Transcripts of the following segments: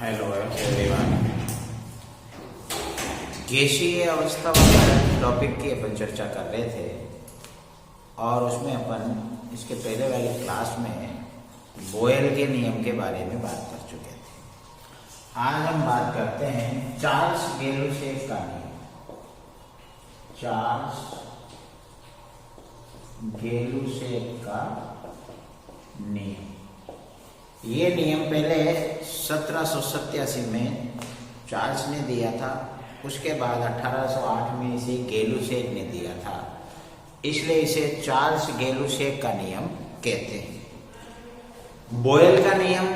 Hello everyone. गैसीय अवस्था वाले टॉपिक की अपन चर्चा कर रहे थे और उसमें अपन इसके पहले वाली क्लास में बोयल के नियम के बारे में बात कर चुके थे। आज हम बात करते हैं चार्ल्स गेलुसेफ का नियम। चार्ल्स गेलुसेफ का नियम, ये नियम पहले 1787 में चार्ल्स ने दिया था, उसके बाद 1808 में इसे गेलुसेफ ने दिया था, इसलिए इसे चार्ल्स गेलुसेफ का नियम कहते हैं। बोयल का नियम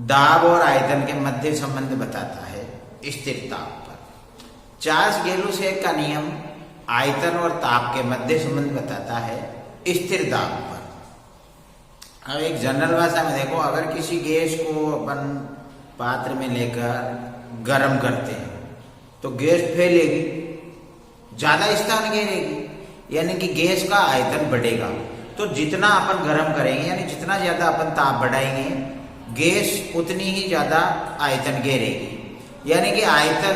दाब और आयतन के मध्य संबंध बताता है स्थिर ताप पर। चार्ल्स गेलुसेफ का नियम आयतन और ताप के मध्य संबंध बताता है स्थिर दाब पर। अब एक जनरल भाषा में देखो, अगर किसी गैस को अपन पात्र में लेकर गर्म करते हैं तो गैस फैलेगी, ज्यादा स्थान घेरेगी, यानी कि गैस का आयतन बढ़ेगा। तो जितना अपन गर्म करेंगे यानी जितना ज्यादा अपन ताप बढ़ाएंगे गैस उतनी ही ज्यादा आयतन घेरेगी, यानी कि आयतन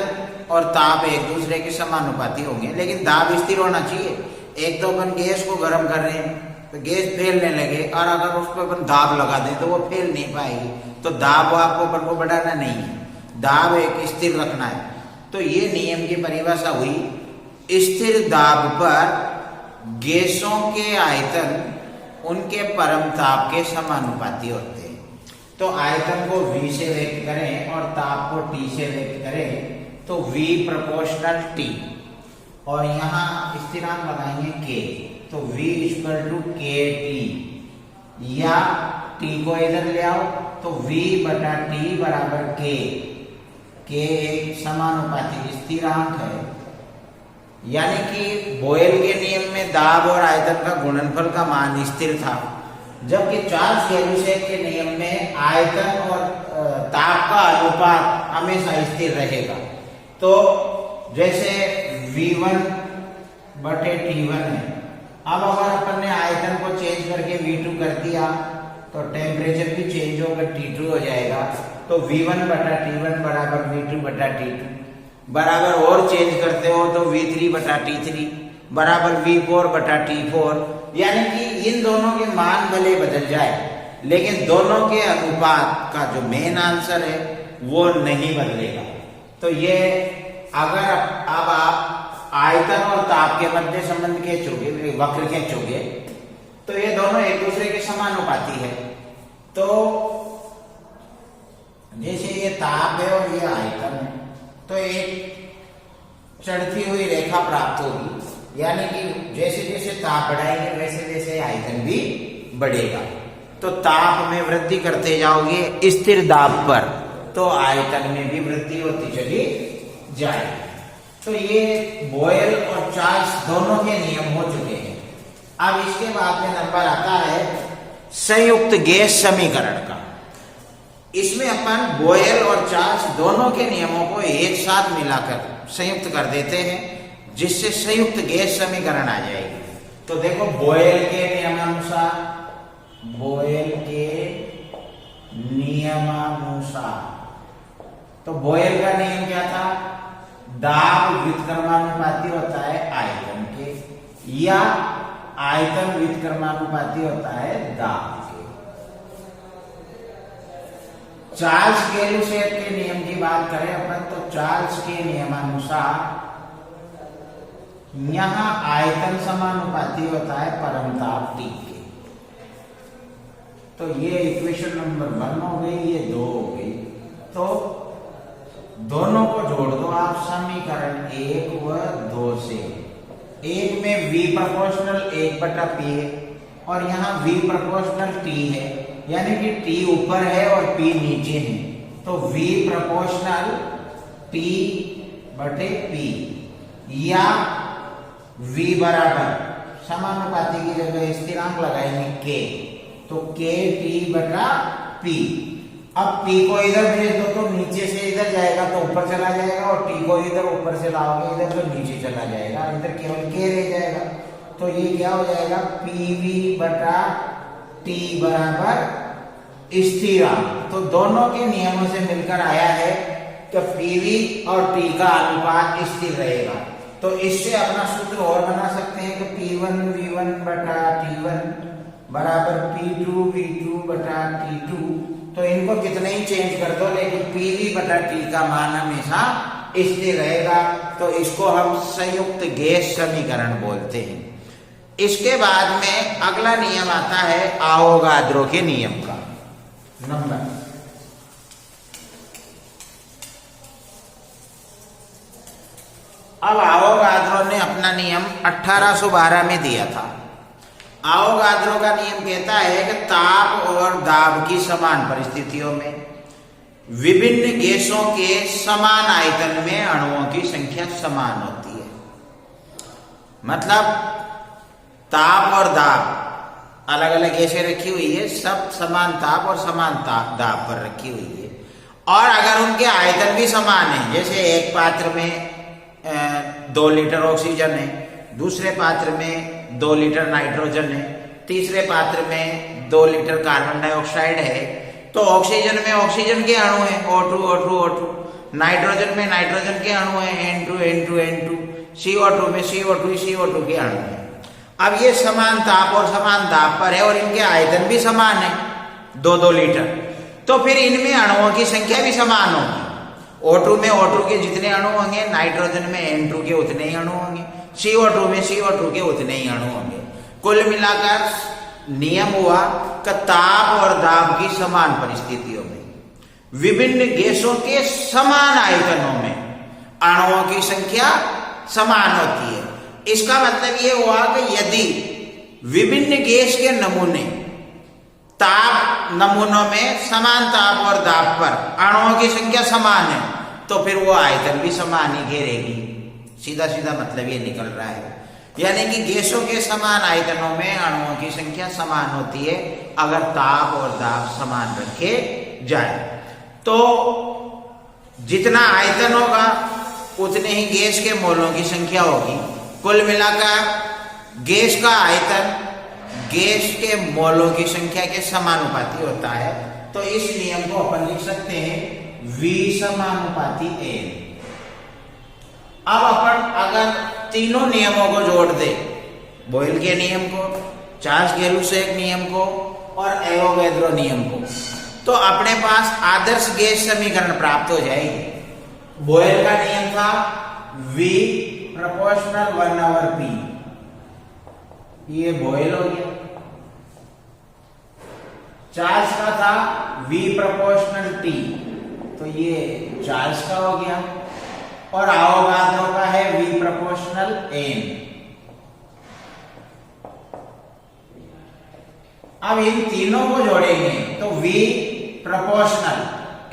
और ताप एक दूसरे के समानुपाती होंगे, लेकिन दाब स्थिर होना चाहिए। एक तो अपन गैस को गर्म कर रहे हैं तो गैस फैलने लगे और अगर उस पर अपन दाब लगा दें तो वो फैल नहीं पाएगी। तो दाब आपको अपन को बढ़ाना नहीं है, दाब एक स्थिर रखना है। तो ये नियम की परिभाषा हुई, स्थिर दाब पर गैसों के आयतन उनके परम ताप के समानुपाती होते हैं। तो आयतन को V से व्यक्त करें और ताप को T से व्यक्त करें तो V प्रोपोर्शनल T, और यहाँ स्थिरांक लगाएंगे K, तो V इक्वल टू KT, या T को इधर ले आओ तो V बटा T बराबर K। K एक समानुपाती स्थिरांक है, यानी कि बोयल के नियम में दाब और आयतन का गुणनफल का मान स्थिर था, जबकि चार्ल्स गेलुसेफ के नियम में आयतन और ताप का अनुपात हमेशा स्थिर रहेगा। तो जैसे V1 बटे T1 है, अब अगर अपन ने आयतन को चेंज करके V2 कर दिया तो टेम्परेचर भी चेंज होकर T2 हो जाएगा। तो V1 बटा T1 बराबर V2 बटा T2 बराबर, और चेंज करते हो तो V3 बटा T3 बराबर V4 बटा T4, यानी कि इन दोनों के मान भले बदल जाए लेकिन दोनों के अनुपात का जो मेन आंसर है वो नहीं बदलेगा। तो ये अगर अब आप आयतन और ताप के मध्य संबंध खींचोगे, वक्र खींचोगे, तो ये दोनों एक दूसरे के समानुपाती है। तो जैसे ये ताप है और ये आयतन है, तो एक चढ़ती हुई रेखा प्राप्त होगी, यानी कि जैसे जैसे ताप बढ़ाएंगे वैसे वैसे आयतन भी बढ़ेगा। तो ताप में वृद्धि करते जाओगे स्थिर दाब पर तो आयतन में भी वृद्धि होती चली जाएगी। तो ये बोयल और चार्ल्स दोनों के नियम हो चुके हैं। अब इसके बाद में नंबर आता है संयुक्त गैस समीकरण का। इसमें अपन बोयल और चार्ल्स दोनों के नियमों को एक साथ मिलाकर संयुक्त कर देते हैं, जिससे संयुक्त गैस समीकरण आ जाएगी। तो देखो, बोयल के नियमानुसार, बोयल के नियमानुसार, तो बोयल का नियम क्या था? दाब व्युत्क्रमानुपाती होता है आयतन के, या आयतन व्युत्क्रमानुपाती होता है दाब के। चार्ल्स गेलुसेफ के नियम की बात करें अपन तो चार्ल्स के नियमानुसार यहां आयतन समानुपाती होता है परमताप T के। तो ये इक्वेशन नंबर 1 हो गई, ये 2 हो गई। तो दोनों को जोड़ दो आप समीकरण 1 व 2 से। एक में V प्रोपोर्शनल 1 बटा P है और यहाँ V प्रोपोर्शनल T है, यानी कि T ऊपर है और P नीचे है। तो V प्रोपोर्शनल T बटे P, या V बराबर समानुपाती की जगह स्थिरांक लगाएंगे K, तो K T बटा P। अब P को इधर भेज दो तो नीचे से इधर जाएगा तो ऊपर चला जाएगा, और T को इधर ऊपर से लाओगे इधर तो नीचे चला जाएगा, इधर केवल K रह जाएगा। तो ये क्या हो जाएगा? PV बटा T बराबर स्थिरांक। तो दोनों के नियमों से मिलकर आया है कि पीवी और टी का अनुपात स्थिर रहेगा। तो इससे अपना सूत्र और बना सकते हैं कि P1 V1 बटा T1 बराबर P2 V2 बटा T2। तो इनको कितने ही चेंज कर दो, लेकिन पीवी बटा टी का मान हमेशा स्थिर रहेगा। तो इसको हम संयुक्त गैस समीकरण बोलते हैं। इसके बाद में अगला नियम आता है आवोगाद्रो के नियम का नंबर। अब आवोगाद्रो ने अपना नियम 1812 में दिया था। आवोगाद्रो का नियम कहता है कि ताप और दाब की समान परिस्थितियों में विभिन्न गैसों के समान आयतन में अणुओं की संख्या समान होती है। मतलब ताप और दाब अलग अलग गैसें रखी हुई है, सब समान ताप और समान दाब पर रखी हुई है। और अगर उनके आयतन भी समान है, जैसे एक पात्र में 2 लीटर ऑक्सीजन है, दूसरे पात्र में 2 लीटर नाइट्रोजन है, तीसरे पात्र में 2 लीटर कार्बन डाइऑक्साइड है, तो ऑक्सीजन में ऑक्सीजन के अणु है O2 O2 O2, नाइट्रोजन में नाइट्रोजन के अणु है N2 N2 N2, CO2 में CO2 CO2 के अणु है। अब ये समान ताप और समान दाब पर है और इनके आयतन भी समान है 2-2 लीटर, तो फिर इनमें अणुओं की संख्या भी समान होगी। O2 में O2 के जितने अणु होंगे, नाइट्रोजन में N2 के उतने ही अणु होंगे, CO2 में CO2 के उतने ही अणु होंगे। कुल मिलाकर नियम हुआ कि ताप और दाब की समान परिस्थितियों में विभिन्न गैसों के समान आयतनों में अणुओं की संख्या समान होती है। इसका मतलब ये हुआ कि यदि विभिन्न गैस के नमूने ताप नमूनों में समान ताप और दाब पर अणुओं की संख्या समान है, तो फिर वो आयतन भी समान ही घेरेगी। सीधा सीधा मतलब ये निकल रहा है, यानी कि गैसों के समान आयतनों में अणुओं की संख्या समान होती है अगर ताप और दाब समान रखे जाए। तो जितना आयतन होगा उतने ही गैस के मोलों की संख्या होगी। कुल मिलाकर गैस का आयतन गैस के मोलों की संख्या के समानुपाती होता है। तो इस नियम को अपन लिख सकते हैं V समानुपाती N। अब अपन अगर तीनों नियमों को जोड़ दे, बॉयल के नियम को, चार्ल्स गेलुसेक नियम को और एवोगैड्रो नियम को, तो अपने पास आदर्श गैस समीकरण प्राप्त हो जाएगी। बॉयल का नियम था V प्रोपोर्शनल 1/P, ये बॉयल हो गया। चार्ल्स का था V प्रोपोर्शनल T, तो ये चार्ल्स का हो गया। और आवोगाद्रो का है V प्रोपोर्शनल N। अब इन तीनों को जोड़ेंगे तो V प्रोपोर्शनल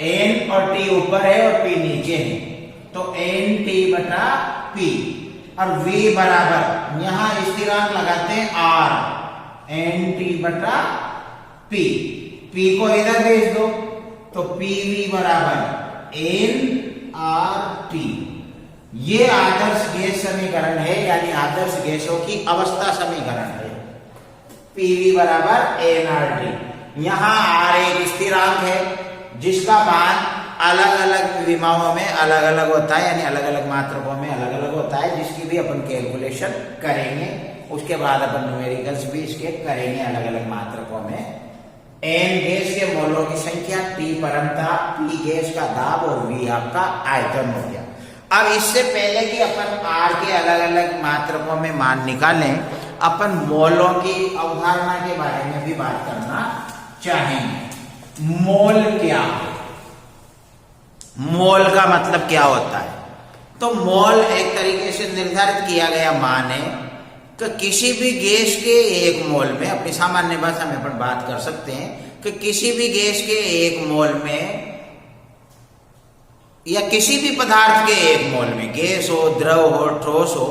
N और T ऊपर है और P नीचे है, तो NT बटा P। और V बराबर यहां स्थिरांक लगाते हैं R, NT बटा P। P को इधर भेज दो तो PV बराबर NRT। ये आदर्श गैस समीकरण है, यानी आदर्श गैसों की अवस्था समीकरण है। PV बराबर NRT। यहां R एक स्थिरांक है जिसका मान अलग अलग विमाओं में अलग अलग होता है, यानी अलग अलग मात्रकों में अलग अलग होता है, जिसकी भी अपन कैलकुलेशन करेंगे। उसके बाद अपन न्यूमेरिकल्स भी इसके करेंगे अलग अलग मात्रकों में। N गैस के मोलों की संख्या, T परमताप, P गैस का दाब और V आपका आयतन हो गया। अब इससे पहले कि अपन R के अलग अलग मात्रकों में मान निकालें, अपन मोलों की अवधारणा के बारे में भी बात करना चाहेंगे। मोल क्या है? मोल का मतलब क्या होता है? तो मोल एक तरीके से निर्धारित किया गया मान है कि किसी भी गैस के एक मोल में, अपनी सामान्य भाषा में अपन बात कर सकते हैं कि किसी भी गैस के एक मोल में या किसी भी पदार्थ के एक मोल में, गैस हो, द्रव हो, ठोस हो,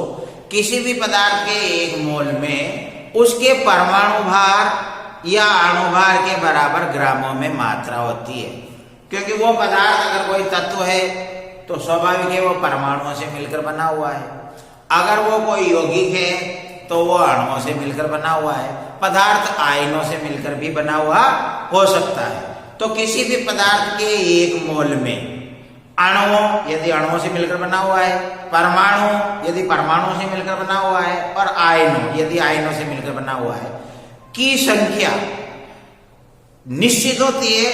किसी भी पदार्थ के एक मोल में उसके परमाणु भार या अणुभार के बराबर ग्रामों में मात्रा होती है। क्योंकि वो पदार्थ अगर कोई तत्व है तो स्वाभाविक है वो परमाणुओं से मिलकर बना हुआ है। अगर वो कोई यौगिक है तो वो अणुओं से मिलकर बना हुआ है। पदार्थ आयनों से मिलकर भी बना हुआ हो सकता है। तो किसी भी पदार्थ के एक मोल में अणुओं यदि अणुओं से मिलकर बना हुआ है, परमाणु यदि परमाणु से मिलकर बना हुआ है, और आयनों यदि आयनों से मिलकर बना हुआ है की संख्या निश्चित होती है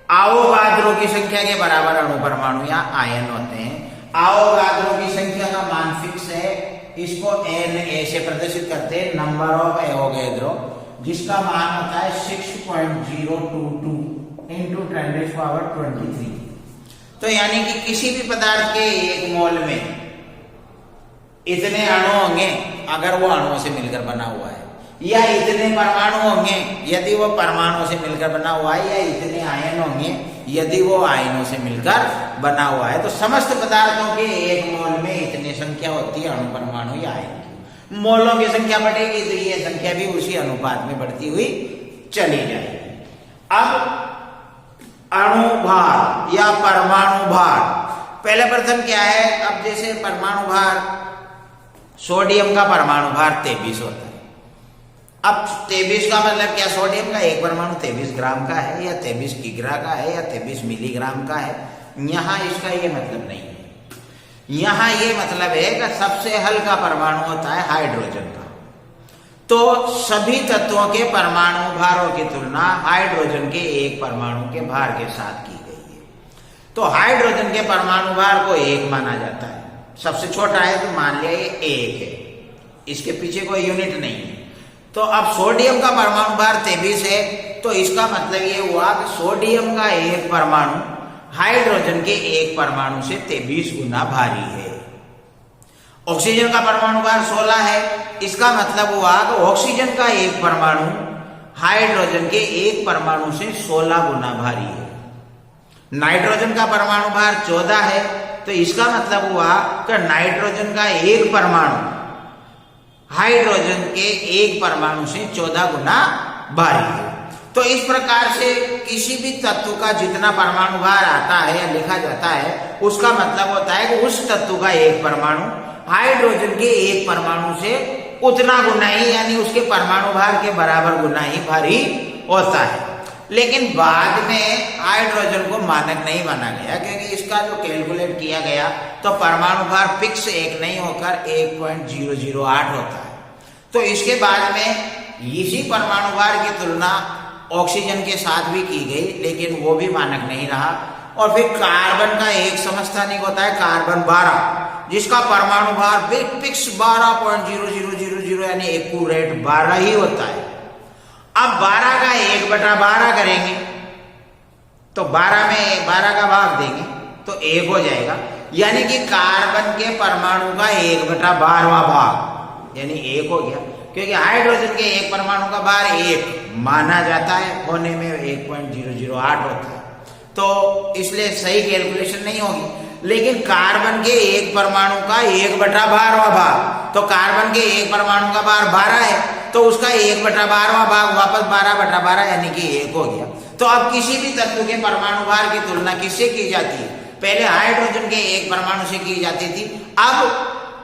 आवोगाद्रो की संख्या के बराबर अणु परमाणु या आयन होते हैं। आवोगाद्रो की संख्या का मान फिक्स है, इसको Na से प्रदर्शित करते हैं, नंबर ऑफ एवोगैड्रो, जिसका मान होता है 6.022 इंटू 10⁻23। तो यानी कि किसी भी पदार्थ के एक मोल में इतने अणु होंगे अगर वो अणुओं से मिलकर बना हुआ है, या इतने परमाणु होंगे यदि वो परमाणु से मिलकर बना हुआ है, या इतने आयन होंगे यदि वो आयनों से मिलकर बना हुआ है। तो समस्त पदार्थों के एक मोल में इतनी संख्या होती है अणु परमाणु या आयन की। मोलों की संख्या बढ़ेगी तो ये संख्या भी उसी अनुपात में बढ़ती हुई चली जाएगी। अब अणु भार या परमाणु भार, पहले प्रथम क्या है, अब जैसे परमाणु भार, सोडियम का परमाणु भार 23 होता है। अब 23 का मतलब क्या, सोडियम का एक परमाणु 23 ग्राम का है, या 23 किग्रा का है, या 23 मिलीग्राम का है। यहां इसका ये मतलब नहीं है। यहां ये मतलब है कि सबसे हल्का परमाणु होता है हाइड्रोजन का। तो सभी तत्वों के परमाणु भारों की तुलना हाइड्रोजन के एक परमाणु के भार के साथ की गई है। तो हाइड्रोजन के परमाणु भार को 1 माना जाता है, सबसे छोटा है तो मान लिया ये 1 है, इसके पीछे कोई यूनिट नहीं है। तो अब सोडियम का परमाणु भार 23 है, तो इसका मतलब ये हुआ कि सोडियम का एक परमाणु हाइड्रोजन के एक परमाणु से 23 गुना भारी है। ऑक्सीजन का परमाणु भार 16 है, इसका मतलब हुआ कि ऑक्सीजन का एक परमाणु हाइड्रोजन के एक परमाणु से 16 गुना भारी है। नाइट्रोजन का परमाणु भार 14 है, तो इसका मतलब हुआ कि नाइट्रोजन का एक परमाणु हाइड्रोजन के एक परमाणु से 14 गुना भारी है। तो इस प्रकार से किसी भी तत्व का जितना परमाणु भार आता है या लिखा जाता है, उसका मतलब होता है कि उस तत्व का एक परमाणु हाइड्रोजन के एक परमाणु से उतना गुना ही, यानी उसके परमाणु भार के बराबर गुना ही भारी होता है। लेकिन बाद में हाइड्रोजन को मानक नहीं माना गया, क्योंकि इसका जो कैलकुलेट किया गया तो परमाणु भार फिक्स 1 नहीं होकर 1.008 होता है। तो इसके बाद में इसी परमाणु भार की तुलना ऑक्सीजन के साथ भी की गई, लेकिन वो भी मानक नहीं रहा। और फिर कार्बन का एक समस्थानिक होता है कार्बन 12, जिसका परमाणु भार फिक्स 12.0000 यानी एक्यूरेट 12 ही होता है। अब 12 का 1/12 करेंगे तो 12 में 12 का भाग देंगे तो 1 हो जाएगा, यानी कि कार्बन के परमाणु का 1/12वां भाग यानी 1 हो गया, क्योंकि हाइड्रोजन के एक परमाणु का भार 1 माना जाता है, होने में 1.008 होता है, तो इसलिए सही कैलकुलेशन नहीं होगी। लेकिन कार्बन के एक परमाणु का 1/12वां भाग, तो कार्बन के एक परमाणु का भार 12 है, तो उसका 1/12वां भाग वापस 12/12 यानी कि 1 हो गया। तो अब किसी भी तत्व के परमाणु भार की तुलना किससे की जाती है? पहले हाइड्रोजन के एक परमाणु से की जाती थी, अब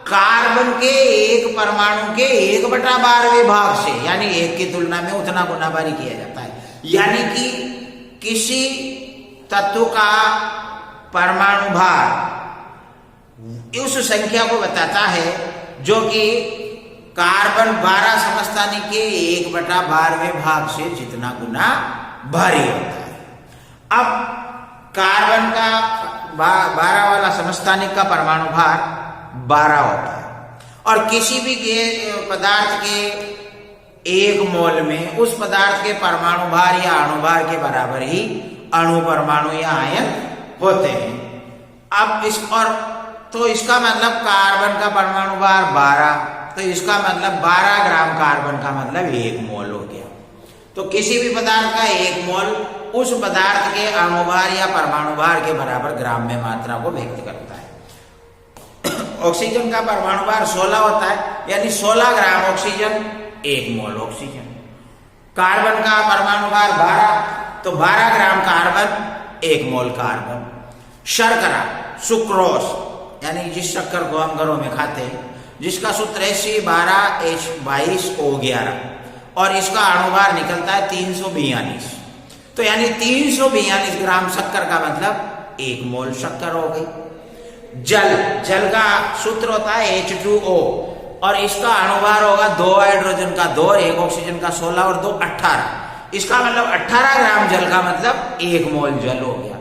कार्बन के एक परमाणु के 1/12वें भाग से, यानी 1 की तुलना में उतना गुना भारी किया जाता है। यानी कि किसी तत्व का परमाणु भार उस संख्या को बताता है जो कि कार्बन 12 समस्थानिक के 1/12वें भाग से जितना गुना भारी होता है। अब कार्बन का 12 वाला समस्थानिक का परमाणु भार 12 होता है, और किसी भी पदार्थ के एक मोल में उस पदार्थ के परमाणु भार या अणु भार के बराबर ही अणु परमाणु या आयन होते हैं। अब तो इसका मतलब कार्बन का परमाणु भार 12, तो इसका मतलब 12 ग्राम कार्बन का मतलब 1 मोल हो गया। तो किसी भी पदार्थ का 1 मोल उस पदार्थ के अणु भार या परमाणु भार के बराबर ग्राम में मात्रा को व्यक्त करता है। ऑक्सीजन का परमाणु भार 16 होता है, यानी 16 ग्राम ऑक्सीजन 1 मोल ऑक्सीजन। कार्बन का परमाणु भार 12, तो 12 ग्राम कार्बन 1 मोल कार्बन। शर्करा सुक्रोज, यानी जिस शक्कर को हम घरों में खाते हैं, जिसका सूत्र है C12H22O11 और इसका अणुभार निकलता है 342, तो यानी 342 ग्राम शक्कर का मतलब 1 मोल शक्कर हो गई। जल का सूत्र होता है H2O और इसका अणुभार होगा 2 हाइड्रोजन का 2, 1 ऑक्सीजन का 16 और 2 18। इसका मतलब 18 ग्राम जल का मतलब 1 मोल जल हो गया।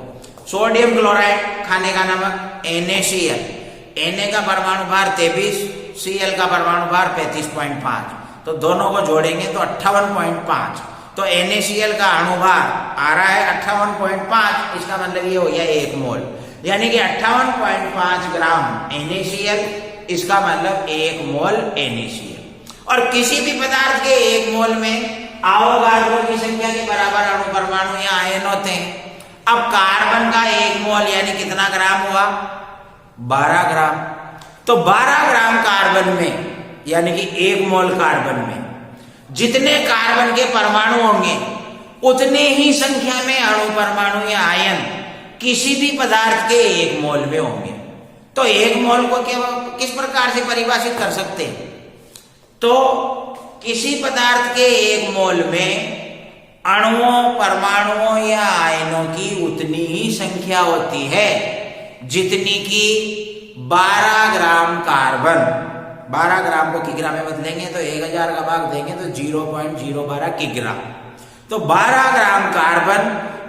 सोडियम क्लोराइड खाने का नमक NaCl, Na का परमाणु भार 23, Cl का परमाणु भार 35.5, तो दोनों को जोड़ेंगे तो 58.5। तो NaCl का अणुभार आ रहा है 58.5, इसका मतलब ये हो गया 1 मोल, यानी कि 58.5 ग्राम NaCl, इसका मतलब 1 मोल NaCl। और किसी भी पदार्थ के 1 मोल में आवोगाद्रो की संख्या के बराबर अणु परमाणु या आयन होते हैं। अब कार्बन का 1 मोल यानी कितना ग्राम हुआ? 12 ग्राम। तो 12 ग्राम कार्बन में यानी कि 1 मोल कार्बन में जितने कार्बन के परमाणु होंगे उतने ही संख्या में अणु परमाणु या आयन किसी भी पदार्थ के 1 मोल में होंगे। तो 1 मोल को किस प्रकार से परिभाषित कर सकते हैं? तो किसी पदार्थ के 1 मोल में अणुओं परमाणुओं या आयनों की उतनी ही संख्या होती है जितनी की 12 ग्राम कार्बन। 12 ग्राम को किग्रा में बदलेंगे तो 1000 का भाग देंगे तो 0.012 किग्रा। तो 12 ग्राम कार्बन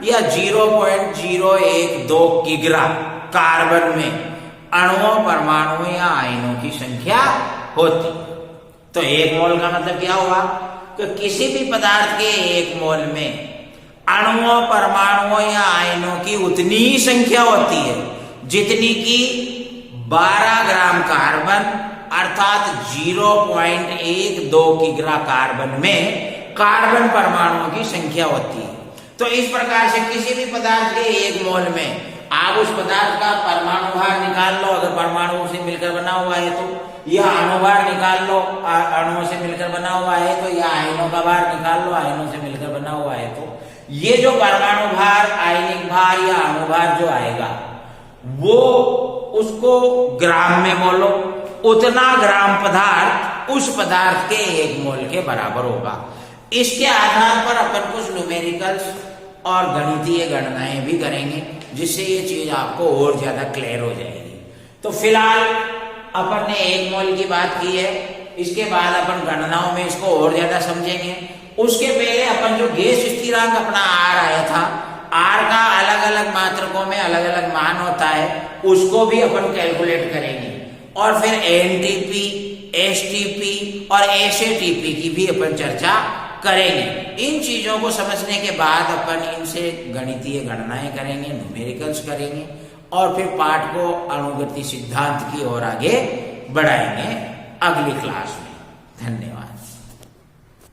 या 0.012 किग्रा कार्बन में अणुओं परमाणुओं या आयनों की संख्या होती। तो 1 मोल का मतलब क्या हुआ कि किसी भी पदार्थ के 1 मोल में अणुओं परमाणुओं या आयनों की उतनी ही संख्या होती है जितनी की 12 ग्राम कार्बन अर्थात 0.12 किग्रा कार्बन में कार्बन परमाणुओं की संख्या होती है। तो इस प्रकार से किसी भी पदार्थ के 1 मोल में आप उस पदार्थ का परमाणु भार निकाल लो, अगर परमाणुओं से मिलकर बना हुआ है तो, या अणुभार निकाल लो, अणुओं से मिलकर बना हुआ है तो, या आयनों का भार निकाल लो, आयनों से मिलकर बना हुआ है तो, ये जो परमाणु भार, आयनिक भार या अणुभार जो आएगा वो उसको ग्राम में मोलो, उतना ग्राम पदार्थ उस पदार्थ के 1 मोल के बराबर होगा। इसके आधार पर अपन कुछ न्यूमेरिकल्स और गणितीय गणनाएं भी करेंगे जिससे ये चीज आपको और ज्यादा क्लियर हो जाएगी। तो फिलहाल अपन ने 1 मोल की बात की है, इसके बाद अपन गणनाओं में इसको और ज्यादा समझेंगे। उसके पहले अपन जो गैस स्थिरांक अपना R आया था, R का अलग अलग मात्रकों में अलग अलग मान होता है, उसको भी अपन कैलकुलेट करेंगे। और फिर NTP, STP और SATP की भी अपन चर्चा करेंगे। इन चीजों को समझने के बाद अपन इनसे गणितीय गणनाएं करेंगे, न्यूमेरिकल्स करेंगे और फिर पाठ को अणुगति सिद्धांत की ओर आगे बढ़ाएंगे अगली क्लास में। धन्यवाद।